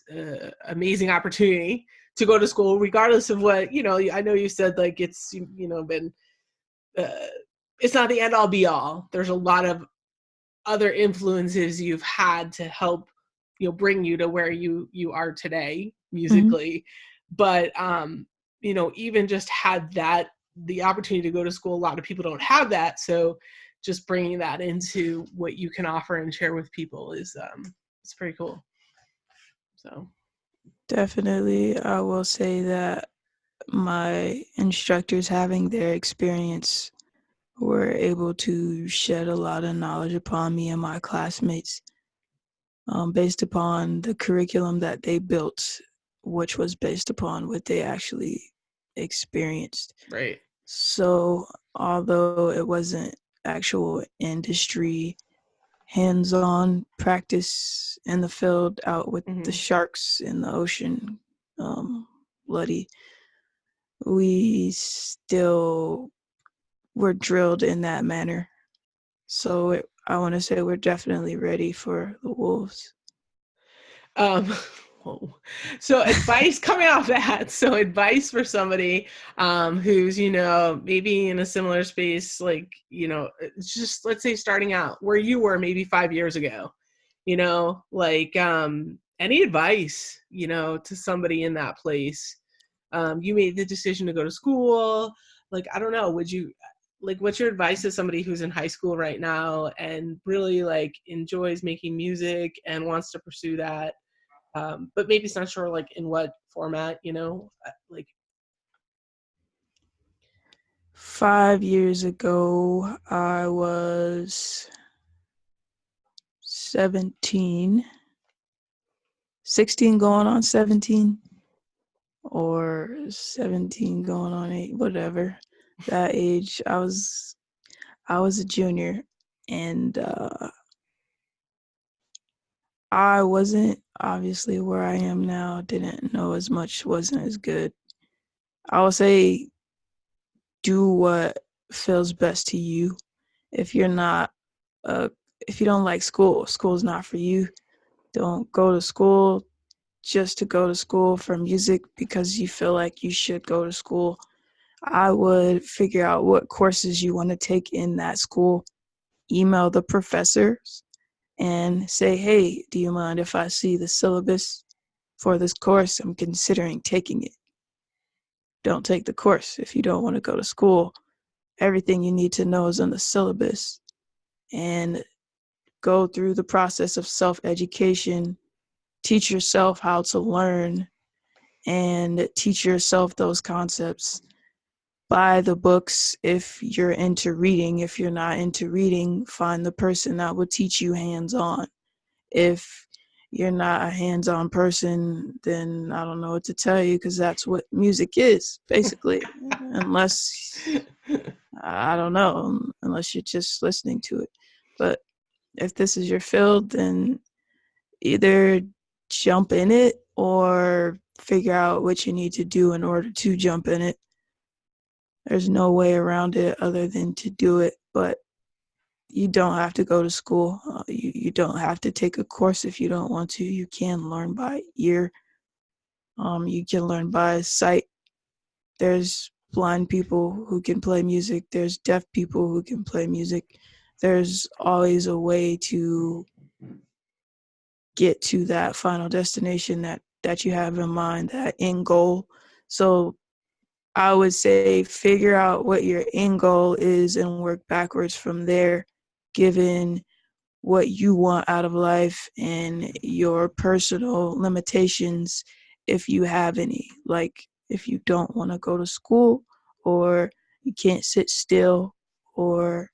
amazing opportunity to go to school, regardless of what, I know you said like it's, been, it's not the end all be all. There's a lot of other influences you've had to help, bring you to where you are today musically. But, even just had the opportunity to go to school, a lot of people don't have that. So just bringing that into what you can offer and share with people is, it's pretty cool. So definitely, I will say that my instructors, having their experience, were able to shed a lot of knowledge upon me and my classmates, based upon the curriculum that they built, which was based upon what they actually experienced. right. So although it wasn't actual industry hands-on practice in the field out with the sharks in the ocean, bloody, we still were drilled in that manner. So I want to say we're definitely ready for the wolves. So advice coming off that. So advice for somebody who's, maybe in a similar space, like, just let's say starting out where you were maybe 5 years ago, like any advice, to somebody in that place. You made the decision to go to school. Like, I don't know, would you, like, what's your advice to somebody who's in high school right now and really like enjoys making music and wants to pursue that? But maybe it's not sure like in what format, like 5 years ago, I was 16 going on 17, or 17 going on 8, whatever. That age, I was a junior, and I wasn't obviously where I am now. Didn't know as much, wasn't as good. I would say do what feels best to you. If you're not, if you don't like school's not for you. Don't go to school just to go to school for music because you feel like you should go to school. I would figure out what courses you want to take in that school, email the professors, and say, hey, do you mind if I see the syllabus for this course? I'm considering taking it. Don't take the course if you don't want to go to school. Everything you need to know is in the syllabus, and go through the process of self-education. Teach yourself how to learn and teach yourself those concepts. Buy the books if you're into reading. If you're not into reading, find the person that will teach you hands-on. If you're not a hands-on person, then I don't know what to tell you, because that's what music is, basically. Unless, I don't know, unless you're just listening to it. But if this is your field, then either jump in it or figure out what you need to do in order to jump in it. There's no way around it other than to do it, but you don't have to go to school. You don't have to take a course if you don't want to. You can learn by ear. You can learn by sight. There's blind people who can play music. There's deaf people who can play music. There's always a way to get to that final destination that you have in mind, that end goal. So I would say figure out what your end goal is and work backwards from there, given what you want out of life and your personal limitations, if you have any. Like if you don't want to go to school, or you can't sit still, or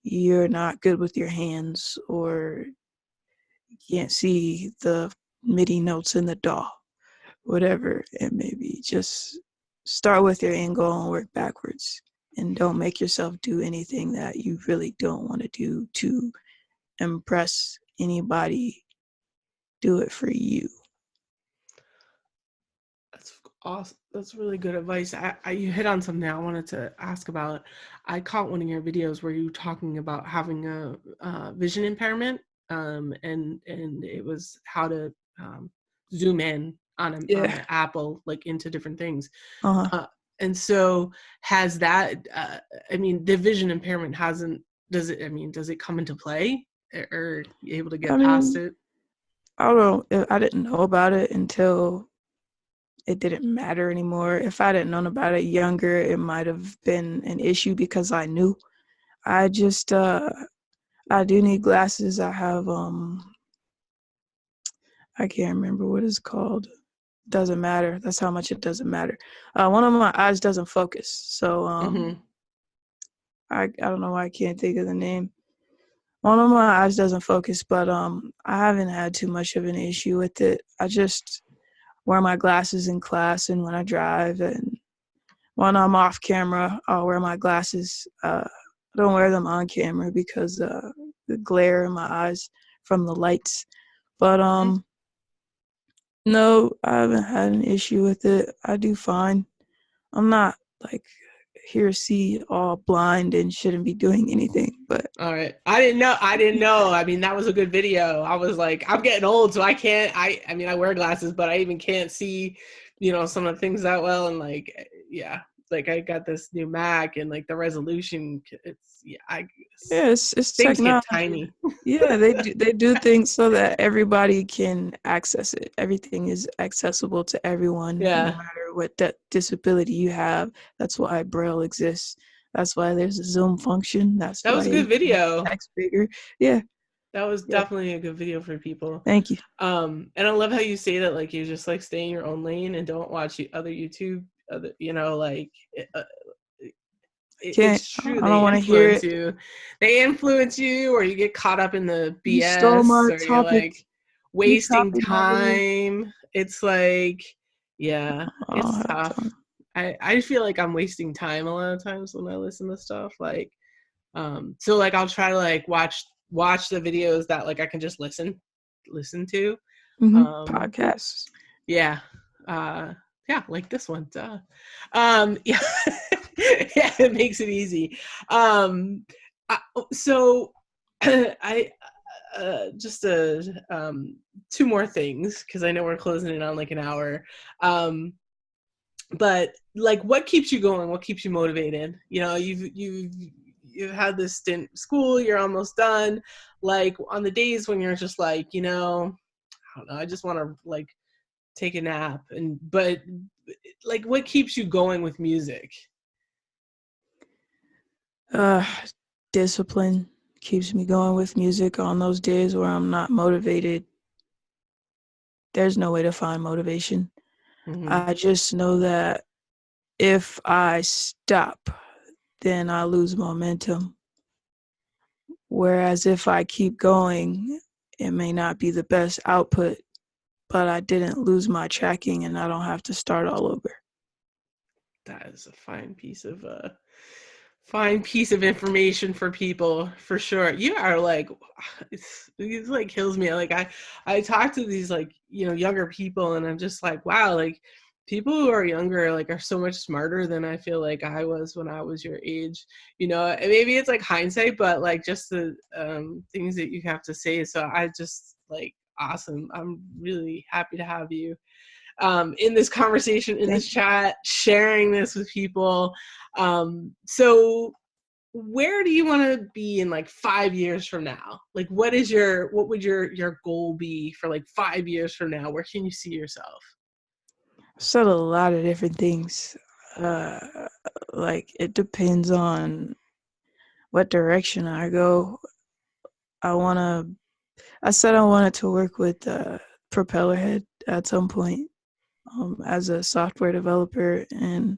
you're not good with your hands, or you can't see the MIDI notes in the DAW, whatever it may be. Just start with your end goal and work backwards. And don't make yourself do anything that you really don't want to do to impress anybody. Do it for you. That's awesome. That's really good advice. You hit on something I wanted to ask about. I caught one of your videos where you were talking about having a vision impairment, and it was how to zoom in on an Apple, like into different things. And so has that? I mean, the vision impairment hasn't. Does it? I mean, does it come into play, or are you able to get past it? I don't know. I didn't know about it until it didn't matter anymore. If I didn't know about it younger, it might have been an issue because I knew. I just I do need glasses. I have I can't remember what it's called. Doesn't matter. That's how much it doesn't matter. One of my eyes doesn't focus. So I don't know why I can't think of the name. One of my eyes doesn't focus, but I haven't had too much of an issue with it. I just wear my glasses in class and when I drive, and when I'm off camera, I'll wear my glasses. I don't wear them on camera because the glare in my eyes from the lights. But no, I haven't had an issue with it. I do fine. I'm not like here see all blind and shouldn't be doing anything, but all right. I didn't know. I mean, that was a good video. I was like, I'm getting old, so I can't. I mean, I wear glasses, but I even can't see, some of the things that well. And like, yeah, like I got this new Mac, and like the resolution, it's it's things technology. get tiny. Yeah, they do things so that everybody can access it. Everything is accessible to everyone, no matter what disability you have. That's why Braille exists. That's why there's a zoom function. That was a good video. Text bigger. Yeah. That was definitely a good video for people. Thank you. And I love how you say that, like, you just like stay in your own lane and don't watch other YouTube, it's true. I don't want to hear it. They influence you, or you get caught up in the BS, you stole my or topic. You're like wasting time. It's like, it's tough. I feel like I'm wasting time a lot of times when I listen to stuff. Like, so like I'll try to like watch the videos that like I can just listen to. Podcasts. Yeah. Like this one. Yeah. Yeah, it makes it easy. So I just two more things, because I know we're closing in on like an hour. But like, what keeps you going? What keeps you motivated? You've had this stint in school, you're almost done. Like on the days when you're just like, I don't know, I just want to like take a nap, but like, what keeps you going with music? Discipline keeps me going with music. On those days where I'm not motivated, there's no way to find motivation. I just know that if I stop, then I lose momentum. Whereas if I keep going, it may not be the best output, but I didn't lose my tracking and I don't have to start all over. That is a fine piece of fine piece of information for people, for sure. You are like, it's like kills me. Like I talk to these like, you know, younger people, and I'm just like, wow, like people who are younger like are so much smarter than I feel like I was when I was your age. You know, and maybe it's like hindsight, but like just the things that you have to say. So I just like awesome. I'm really happy to have you in this conversation, in this chat, sharing this with people. So where do you want to be in like 5 years from now? Like what would your goal be for like 5 years from now? Where can you see yourself? I've said a lot of different things. Like it depends on what direction I go. I said I wanted to work with Propellerhead at some point as a software developer, and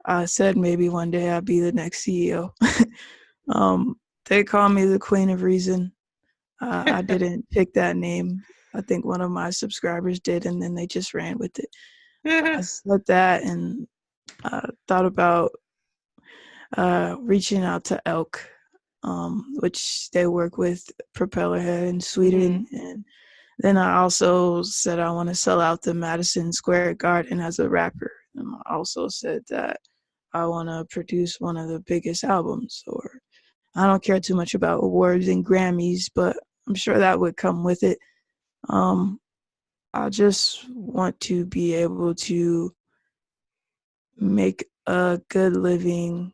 I said maybe one day I'd be the next CEO. They call me the Queen of Reason. I didn't pick that name. I think one of my subscribers did, and then they just ran with it. I said that and thought about reaching out to Elk, which they work with Propellerhead in Sweden. Mm-hmm. And then I also said I want to sell out the Madison Square Garden as a rapper. And I also said that I want to produce one of the biggest albums. Or I don't care too much about awards and Grammys, but I'm sure that would come with it. I just want to be able to make a good living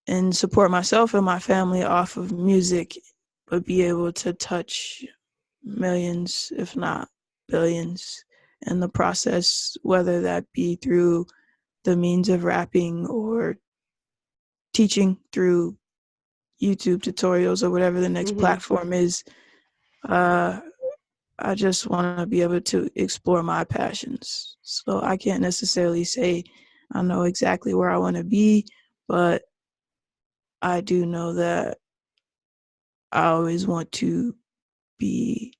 and support myself and my family off of music, but be able to touch millions, if not billions, in the process, whether that be through the means of rapping or teaching through YouTube tutorials or whatever the next platform is. I just want to be able to explore my passions. So I can't necessarily say I know exactly where I want to be, but I do know that I always want to be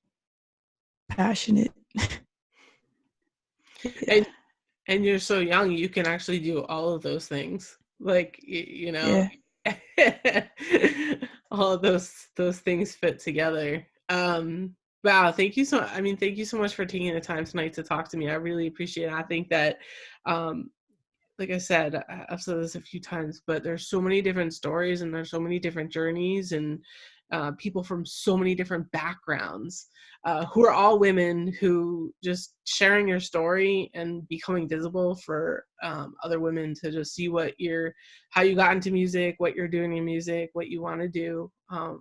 passionate. Yeah. And you're so young, you can actually do all of those things. Like, you know, all of those things fit together. Wow, thank you so much for taking the time tonight to talk to me. I really appreciate it. I think that like I said, I've said this a few times, but there's so many different stories and there's so many different journeys and people from so many different backgrounds who are all women who just sharing your story and becoming visible for other women to just see how you got into music, what you're doing in music, what you want to do.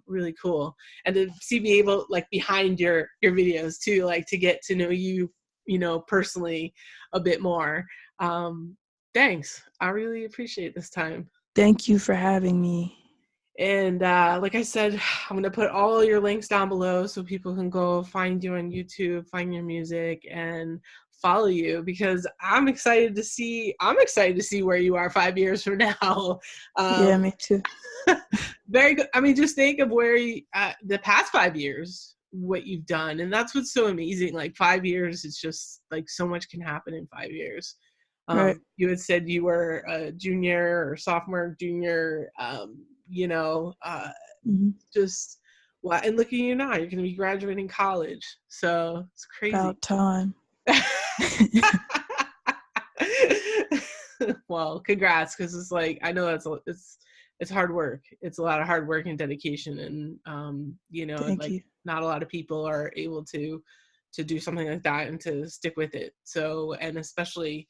Really cool. And to be able, like, behind your videos too, like to get to know you, you know, personally a bit more. Thanks. I really appreciate this time. Thank you for having me. And like I said, I'm going to put all your links down below so people can go find you on YouTube, find your music, and follow you, because I'm excited to see where you are 5 years from now. Yeah, me too. Very good. I mean, just think of where the past 5 years, what you've done. And that's what's so amazing. Like 5 years, it's just like so much can happen in 5 years. Right. You had said you were a junior or sophomore, junior, you know, just, well, and look at you now, you're going to be graduating college. So it's crazy. About time. Well, congrats. Cause it's like, I know it's hard work. It's a lot of hard work and dedication. And, you know, not a lot of people are able to do something like that and to stick with it. So, and especially,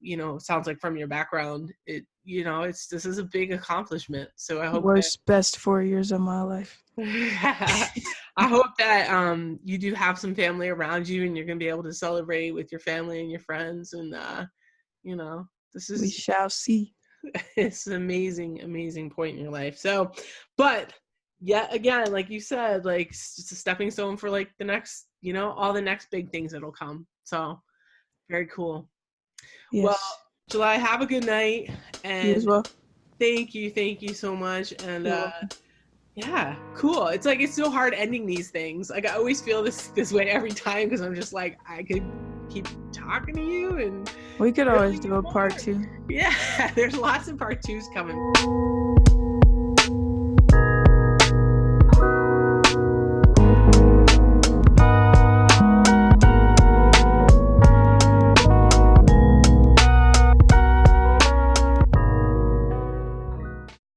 you know, sounds like from your background, this is a big accomplishment. So I hope best 4 years of my life. I hope that you do have some family around you and you're gonna be able to celebrate with your family and your friends, and you know, we shall see. It's an amazing point in your life. So, but yet again, like you said, like it's a stepping stone for like the next, you know, all the next big things that'll come. So very cool. Yes. Well, Jelie, have a good night. And you as well. Thank you so much. And yeah, cool. It's like, it's so hard ending these things. Like I always feel this way every time, because I'm just like, I could keep talking to you and We could always do a part 2. Yeah, there's lots of part 2s coming.